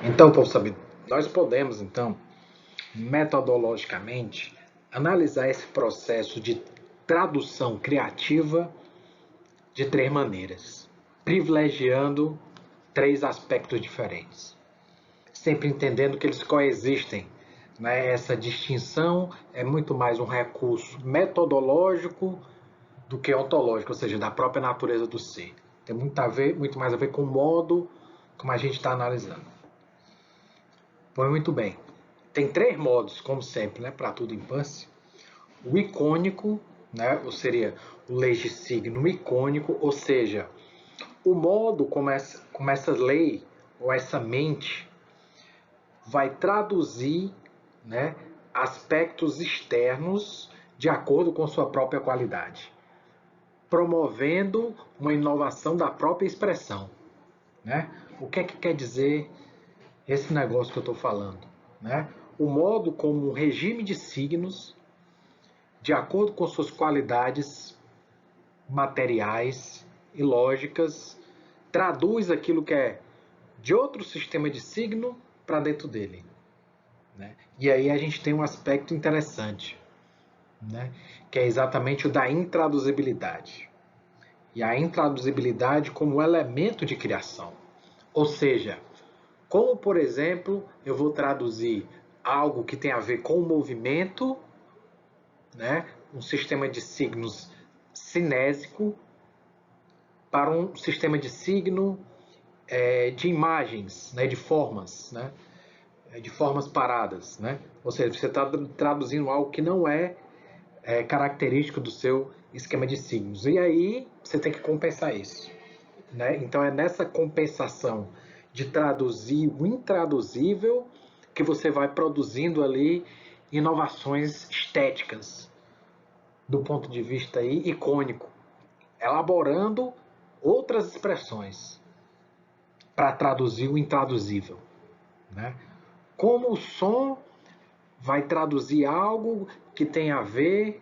Então, povo sabido, nós podemos, então, metodologicamente, analisar esse processo de tradução criativa de três maneiras, privilegiando três aspectos diferentes, sempre entendendo que eles coexistem. Né? Essa distinção é muito mais um recurso metodológico do que ontológico, ou seja, da própria natureza do ser. Tem muito mais a ver com o modo como a gente está analisando. Pois muito bem. Tem três modos, como sempre, né, para tudo em Pance. O icônico, né, ou seria o legissigno icônico, ou seja, o modo como essa lei ou essa mente vai traduzir, né, aspectos externos de acordo com sua própria qualidade, promovendo uma inovação da própria expressão. Né? O que é que quer dizer esse negócio que eu estou falando? Né? O modo como um regime de signos, de acordo com suas qualidades materiais e lógicas, traduz aquilo que é de outro sistema de signo para dentro dele. Né? E aí a gente tem um aspecto interessante, né? Que é exatamente o da intraduzibilidade. E a intraduzibilidade como elemento de criação. Ou seja, como, por exemplo, eu vou traduzir algo que tem a ver com o movimento, né? Um sistema de signos cinésico, para um sistema de signo de imagens, né? De formas, né? De formas paradas. Né? Ou seja, você está traduzindo algo que não é característico do seu esquema de signos. E aí você tem que compensar isso. Né? Então é nessa compensação de traduzir o intraduzível que você vai produzindo ali inovações estéticas do ponto de vista aí icônico, elaborando outras expressões para traduzir o intraduzível. Né? Como o som vai traduzir algo que tem a ver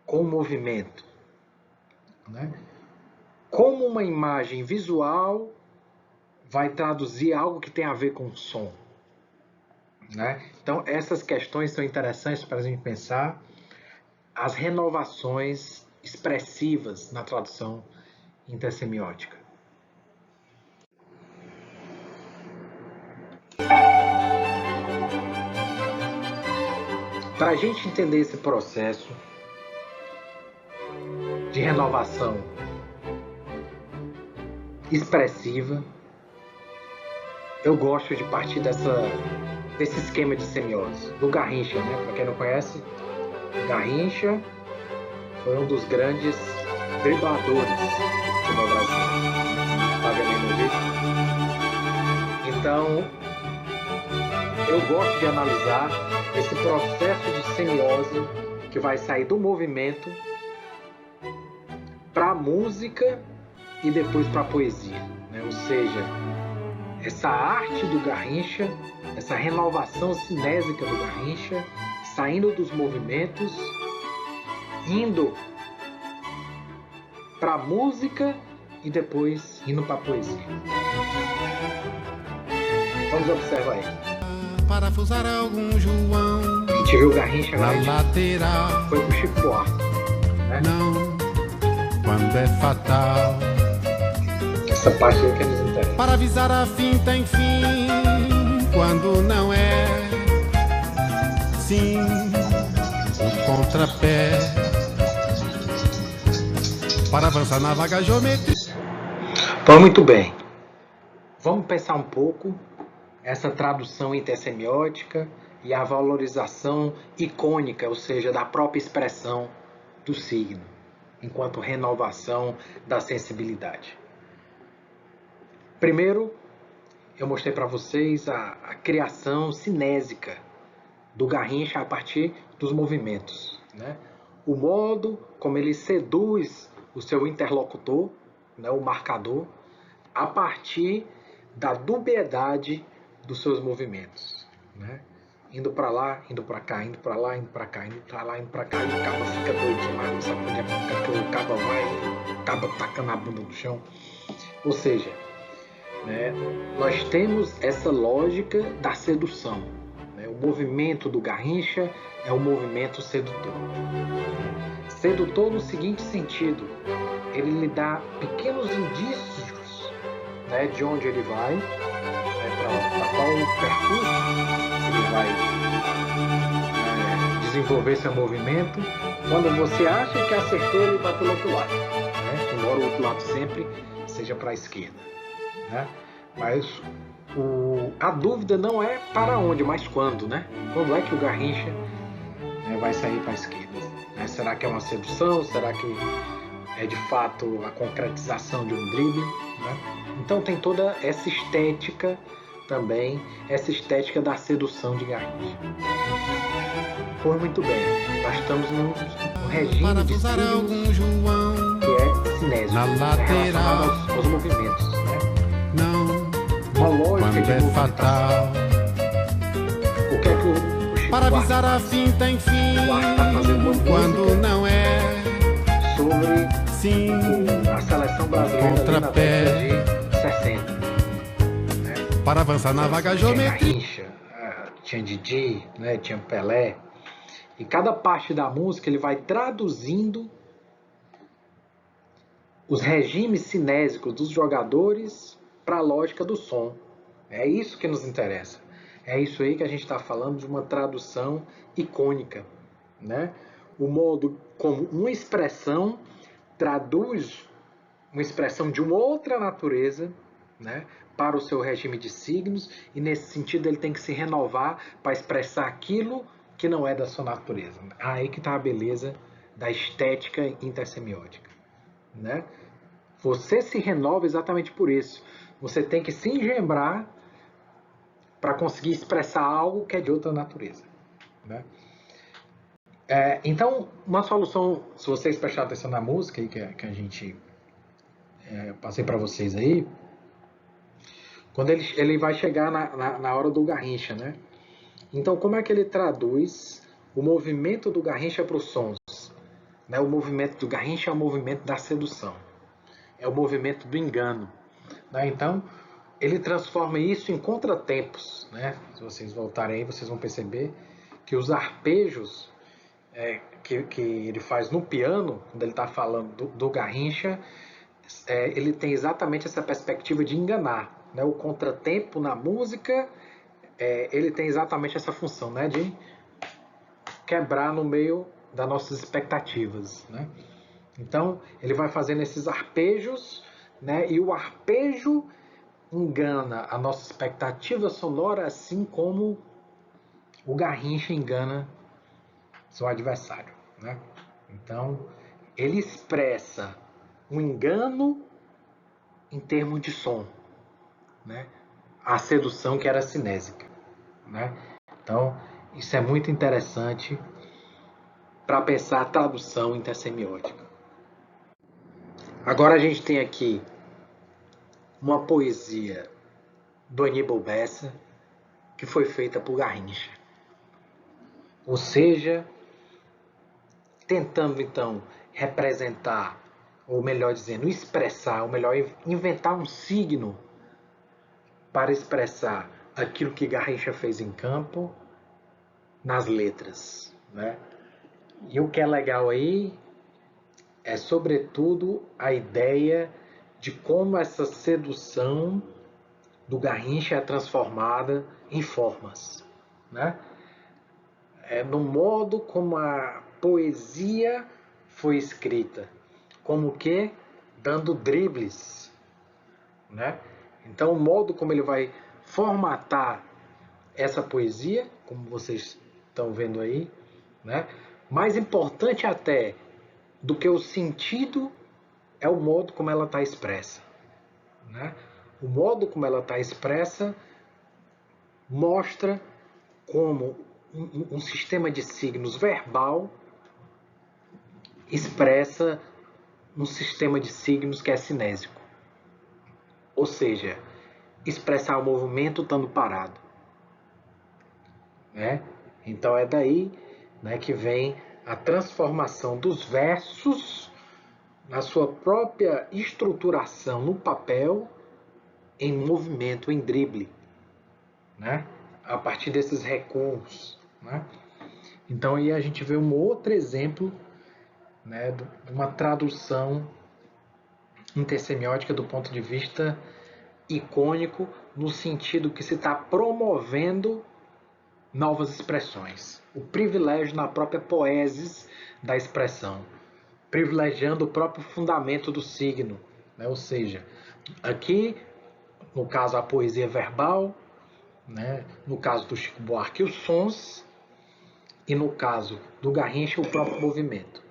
com o movimento. Né? Como uma imagem visual vai traduzir algo que tem a ver com o som. Né? Então, essas questões são interessantes para a gente pensar as renovações expressivas na tradução intersemiótica. Para a gente entender esse processo de renovação expressiva, eu gosto de partir desse esquema de semiose, do Garrincha, né? Para quem não conhece, Garrincha foi um dos grandes dribladores do futebol brasileiro. Está vendo aí no vídeo? Então, eu gosto de analisar esse processo de semiose que vai sair do movimento para a música e depois para a poesia. Né? Ou seja, essa arte do Garrincha, essa renovação cinésica do Garrincha, saindo dos movimentos, indo para a música e depois indo para a poesia. Vamos observar aí. Parafusar algum João. A gente viu o Garrincha na agora, lateral. foi pro Chico Buarque. Né? Não, quando é fatal. Essa parte aí que nos interessa. Para avisar a finta, enfim, quando não é. Sim, o contrapé. Para avançar na vaga geometria. Então, muito bem. Vamos pensar um pouco essa tradução intersemiótica e a valorização icônica, ou seja, da própria expressão do signo, enquanto renovação da sensibilidade. Primeiro, eu mostrei para vocês a criação cinésica do Garrincha a partir dos movimentos. Né? O modo como ele seduz o seu interlocutor, né, o marcador, a partir da dubiedade dos seus movimentos. Né? Indo para lá, indo para cá, indo para lá, indo para cá, indo para lá, indo para cá, e o cabo fica doidinho, mas não sabe onde é que o cabo vai, o cabo tacando a bunda no chão. Ou seja, né, nós temos essa lógica da sedução, né? O movimento do Garrincha é um movimento sedutor. Sedutor no seguinte sentido: ele lhe dá pequenos indícios, né, de onde ele vai, né, para qual percurso ele vai desenvolver seu movimento. Quando você acha que acertou, ele vai pelo outro lado, né? Embora o outro lado sempre seja para a esquerda, né? Mas a dúvida não é para onde, mas quando, né? Quando é que o Garrincha, né, vai sair para a esquerda? Né? Será que é uma sedução? Será que é de fato a concretização de um drible? Né? Então tem toda essa estética também, essa estética da sedução de Garrincha. Pois muito bem, nós estamos no regime de signos que é cinésico, relacionado aos movimentos, né? Uma lógica de movimentação. O que é que o Chico Para avisar a fim tem fim, tá fazendo uma quando não é sobre sim, a seleção brasileira contrapé. na década de 60. Né? Para avançar na vaga geometria. Tinha Garrincha, tinha Didi, né? Tinha Pelé. E cada parte da música ele vai traduzindo os regimes cinésicos dos jogadores para a lógica do som. É isso que nos interessa. É isso aí que a gente está falando de uma tradução icônica, né? O modo como uma expressão traduz uma expressão de uma outra natureza, né, para o seu regime de signos, e nesse sentido ele tem que se renovar para expressar aquilo que não é da sua natureza. Aí que está a beleza da estética intersemiótica, né? Você se renova exatamente por isso. Você tem que se engembrar para conseguir expressar algo que é de outra natureza, né? Então, uma solução, se vocês prestarem atenção na música aí, que a gente passei para vocês aí, quando ele vai chegar na hora do Garrincha, né? Então, como é que ele traduz o movimento do Garrincha para os sons? Né? O movimento do Garrincha é o movimento da sedução, é o movimento do engano, né? Então, ele transforma isso em contratempos, né? Se vocês voltarem aí, vocês vão perceber que os arpejos que ele faz no piano, quando ele está falando do Garrincha, ele tem exatamente essa perspectiva de enganar, né? O contratempo na música, ele tem exatamente essa função, né? De quebrar no meio das nossas expectativas, né? Então, ele vai fazendo esses arpejos, né? E o arpejo engana a nossa expectativa sonora, assim como o Garrincha engana seu adversário, né? Então, ele expressa um engano em termos de som, né? A sedução que era cinésica, né? Então, isso é muito interessante para pensar a tradução intersemiótica. Agora a gente tem aqui uma poesia do Aníbal Bessa que foi feita por Garrincha. Ou seja, tentando então representar, ou melhor dizendo, expressar, ou melhor, inventar um signo para expressar aquilo que Garrincha fez em campo nas letras, né? E o que é legal aí é, sobretudo, a ideia de como essa sedução do Garrincha é transformada em formas, né? No modo como a poesia foi escrita, como que dando dribles, né? Então, o modo como ele vai formatar essa poesia, como vocês estão vendo aí, né? Mais importante até do que o sentido é o modo como ela está expressa, né? O modo como ela está expressa mostra como um sistema de signos verbal expressa um sistema de signos que é cinésico. Ou seja, expressar o movimento estando parado, né? Então é daí, né, que vem a transformação dos versos na sua própria estruturação no papel em movimento, em drible, né? A partir desses recuos, né? Então aí a gente vê um outro exemplo, né, de uma tradução intersemiótica do ponto de vista icônico, no sentido que se está promovendo novas expressões. O privilégio na própria poesis da expressão, privilegiando o próprio fundamento do signo, né? Ou seja, aqui, no caso, a poesia verbal, né? No caso do Chico Buarque, os sons, e no caso do Garrincha, o próprio movimento.